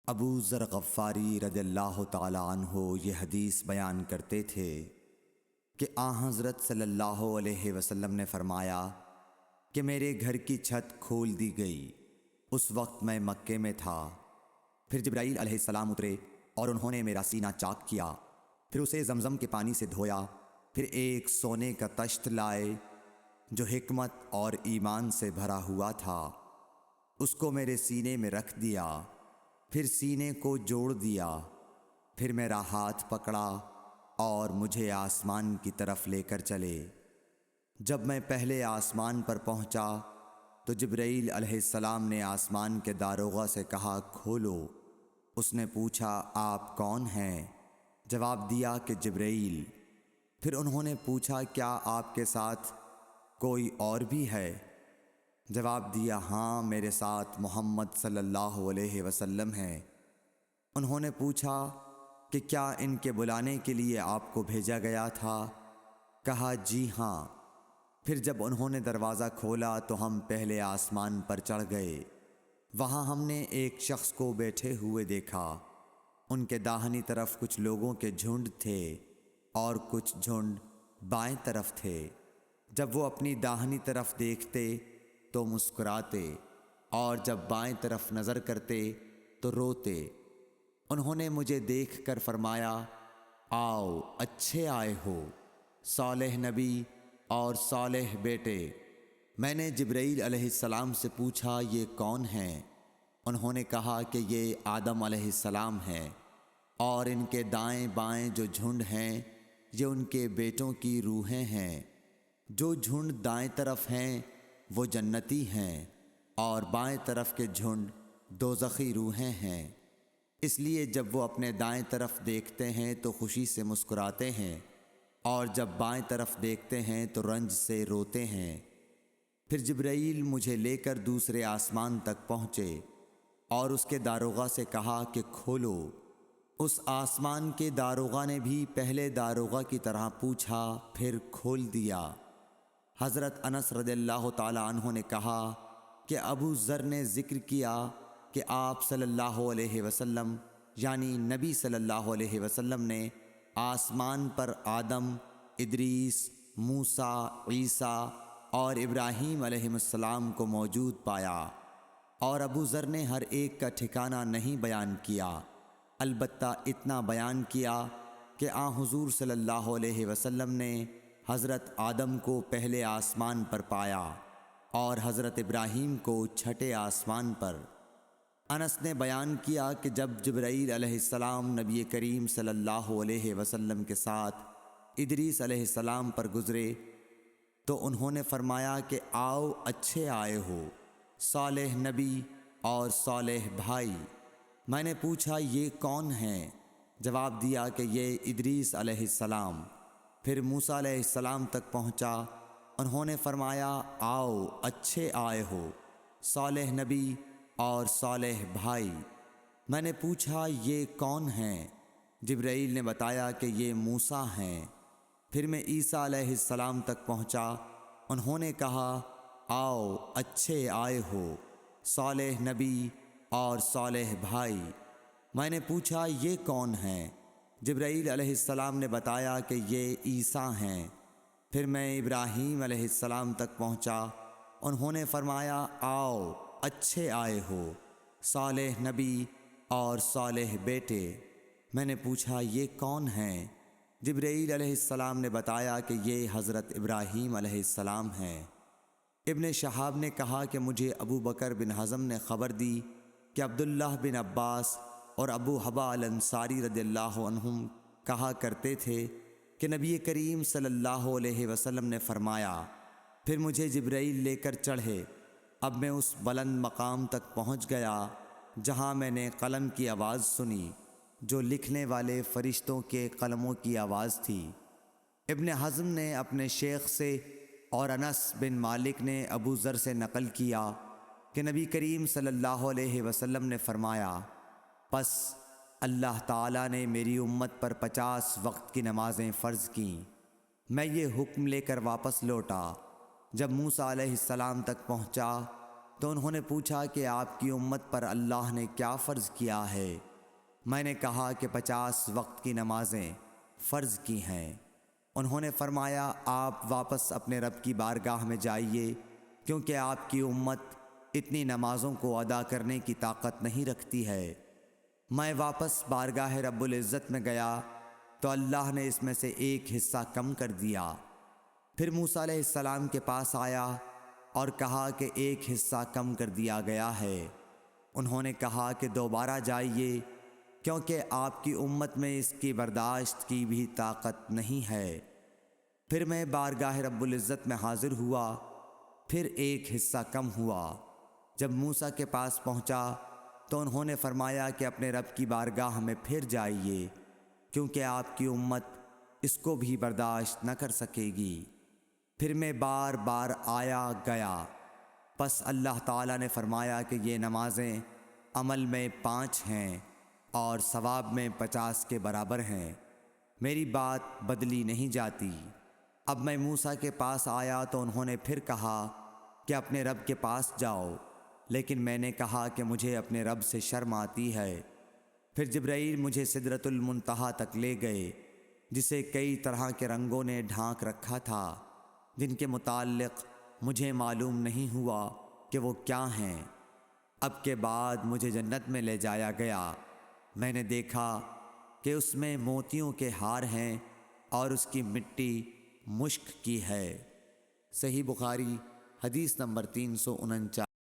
ابو ذر غفاری رضی اللہ تعالی عنہ یہ حدیث بیان کرتے تھے کہ حضرت صلی اللہ علیہ وسلم نے فرمایا کہ میرے گھر کی چھت کھول دی گئی۔ اس وقت میں مکے میں تھا۔ پھر جبرائیل علیہ السلام اترے اور انہوں نے میرا سینہ چاک کیا، پھر اسے زمزم کے پانی سے دھویا، پھر ایک سونے کا طشت لائے جو حکمت اور ایمان سے بھرا ہوا تھا، اس کو میرے سینے میں رکھ دیا، پھر سینے کو جوڑ دیا، پھر میرا ہاتھ پکڑا اور مجھے آسمان کی طرف لے کر چلے۔ جب میں پہلے آسمان پر پہنچا تو جبرائیل علیہ السلام نے آسمان کے داروغہ سے کہا کھولو۔ اس نے پوچھا آپ کون ہیں؟ جواب دیا کہ جبرائیل۔ پھر انہوں نے پوچھا کیا آپ کے ساتھ کوئی اور بھی ہے؟ جواب دیا ہاں، میرے ساتھ محمد صلی اللہ علیہ وسلم ہے۔ انہوں نے پوچھا کہ کیا ان کے بلانے کے لیے آپ کو بھیجا گیا تھا؟ کہا جی ہاں۔ پھر جب انہوں نے دروازہ کھولا تو ہم پہلے آسمان پر چڑھ گئے۔ وہاں ہم نے ایک شخص کو بیٹھے ہوئے دیکھا۔ ان کے داہنی طرف کچھ لوگوں کے جھنڈ تھے اور کچھ جھنڈ بائیں طرف تھے۔ جب وہ اپنی داہنی طرف دیکھتے تو مسکراتے اور جب بائیں طرف نظر کرتے تو روتے۔ انہوں نے مجھے دیکھ کر فرمایا آؤ اچھے آئے ہو، صالح نبی اور صالح بیٹے۔ میں نے جبرائیل علیہ السلام سے پوچھا یہ کون ہیں؟ انہوں نے کہا کہ یہ آدم علیہ السلام ہیں، اور ان کے دائیں بائیں جو جھنڈ ہیں یہ ان کے بیٹوں کی روحیں ہیں۔ جو جھنڈ دائیں طرف ہیں وہ جنتی ہیں، اور بائیں طرف کے جھنڈ دوزخی روحیں ہیں۔ اس لیے جب وہ اپنے دائیں طرف دیکھتے ہیں تو خوشی سے مسکراتے ہیں، اور جب بائیں طرف دیکھتے ہیں تو رنج سے روتے ہیں۔ پھر جبرائیل مجھے لے کر دوسرے آسمان تک پہنچے اور اس کے داروغہ سے کہا کہ کھولو۔ اس آسمان کے داروغہ نے بھی پہلے داروغہ کی طرح پوچھا، پھر کھول دیا۔ حضرت انس رضی اللہ تعالی عنہ نے کہا کہ ابو ذر نے ذکر کیا کہ آپ صلی اللہ علیہ وسلم یعنی نبی صلی اللہ علیہ وسلم نے آسمان پر آدم، ادریس، موسیٰ، عیسیٰ اور ابراہیم علیہ السلام کو موجود پایا، اور ابو ذر نے ہر ایک کا ٹھکانہ نہیں بیان کیا، البتہ اتنا بیان کیا کہ حضور صلی اللہ علیہ وسلم نے حضرت آدم کو پہلے آسمان پر پایا اور حضرت ابراہیم کو چھٹے آسمان پر۔ انس نے بیان کیا کہ جب جبرائیل علیہ السلام نبی کریم صلی اللہ علیہ وسلم کے ساتھ ادریس علیہ السلام پر گزرے تو انہوں نے فرمایا کہ آؤ اچھے آئے ہو، صالح نبی اور صالح بھائی۔ میں نے پوچھا یہ کون ہیں؟ جواب دیا کہ یہ ادریس علیہ السلام۔ پھر موسیٰ علیہ السلام تک پہنچا۔ انہوں نے فرمایا آؤ اچھے آئے ہو، صالح نبی اور صالح بھائی۔ میں نے پوچھا یہ کون ہیں؟ جبرائیل نے بتایا کہ یہ موسیٰ ہیں۔ پھر میں عیسیٰ علیہ السلام تک پہنچا۔ انہوں نے کہا آؤ اچھے آئے ہو، صالح نبی اور صالح بھائی۔ میں نے پوچھا یہ کون ہیں؟ جبرائیل علیہ السلام نے بتایا کہ یہ عیسیٰ ہیں۔ پھر میں ابراہیم علیہ السلام تک پہنچا۔ انہوں نے فرمایا آؤ اچھے آئے ہو، صالح نبی اور صالح بیٹے۔ میں نے پوچھا یہ کون ہیں؟ جبرائیل علیہ السلام نے بتایا کہ یہ حضرت ابراہیم علیہ السلام ہیں۔ ابن شہاب نے کہا کہ مجھے ابو بکر بن حزم نے خبر دی کہ عبداللہ بن عباس اور ابو حبا الانصاری رضی اللہ عنہم کہا کرتے تھے کہ نبی کریم صلی اللہ علیہ وسلم نے فرمایا، پھر مجھے جبرائیل لے کر چڑھے۔ اب میں اس بلند مقام تک پہنچ گیا جہاں میں نے قلم کی آواز سنی جو لکھنے والے فرشتوں کے قلموں کی آواز تھی۔ ابن حزم نے اپنے شیخ سے اور انس بن مالک نے ابو ذر سے نقل کیا کہ نبی کریم صلی اللہ علیہ وسلم نے فرمایا، پس اللہ تعالیٰ نے میری امت پر 50 وقت کی نمازیں فرض کیں۔ میں یہ حکم لے کر واپس لوٹا۔ جب موسیٰ علیہ السلام تک پہنچا تو انہوں نے پوچھا کہ آپ کی امت پر اللہ نے کیا فرض کیا ہے؟ میں نے کہا کہ 50 وقت کی نمازیں فرض کی ہیں۔ انہوں نے فرمایا آپ واپس اپنے رب کی بارگاہ میں جائیے، کیونکہ آپ کی امت اتنی نمازوں کو ادا کرنے کی طاقت نہیں رکھتی ہے۔ میں واپس بارگاہ رب العزت میں گیا تو اللہ نے اس میں سے ایک حصہ کم کر دیا۔ پھر موسیٰ علیہ السلام کے پاس آیا اور کہا کہ ایک حصہ کم کر دیا گیا ہے۔ انہوں نے کہا کہ دوبارہ جائیے، کیونکہ آپ کی امت میں اس کی برداشت کی بھی طاقت نہیں ہے۔ پھر میں بارگاہ رب العزت میں حاضر ہوا، پھر ایک حصہ کم ہوا۔ جب موسیٰ کے پاس پہنچا تو انہوں نے فرمایا کہ اپنے رب کی بارگاہ میں پھر جائیے، کیونکہ آپ کی امت اس کو بھی برداشت نہ کر سکے گی۔ پھر میں بار بار آیا گیا، پس اللہ تعالیٰ نے فرمایا کہ یہ نمازیں عمل میں 5 ہیں اور ثواب میں 50 کے برابر ہیں، میری بات بدلی نہیں جاتی۔ اب میں موسیٰ کے پاس آیا تو انہوں نے پھر کہا کہ اپنے رب کے پاس جاؤ، لیکن میں نے کہا کہ مجھے اپنے رب سے شرم آتی ہے۔ پھر جبرائیل مجھے سدرۃ المنتہا تک لے گئے، جسے کئی طرح کے رنگوں نے ڈھانک رکھا تھا، جن کے متعلق مجھے معلوم نہیں ہوا کہ وہ کیا ہیں۔ اب کے بعد مجھے جنت میں لے جایا گیا۔ میں نے دیکھا کہ اس میں موتیوں کے ہار ہیں اور اس کی مٹی مشک کی ہے۔ صحیح بخاری حدیث نمبر 349۔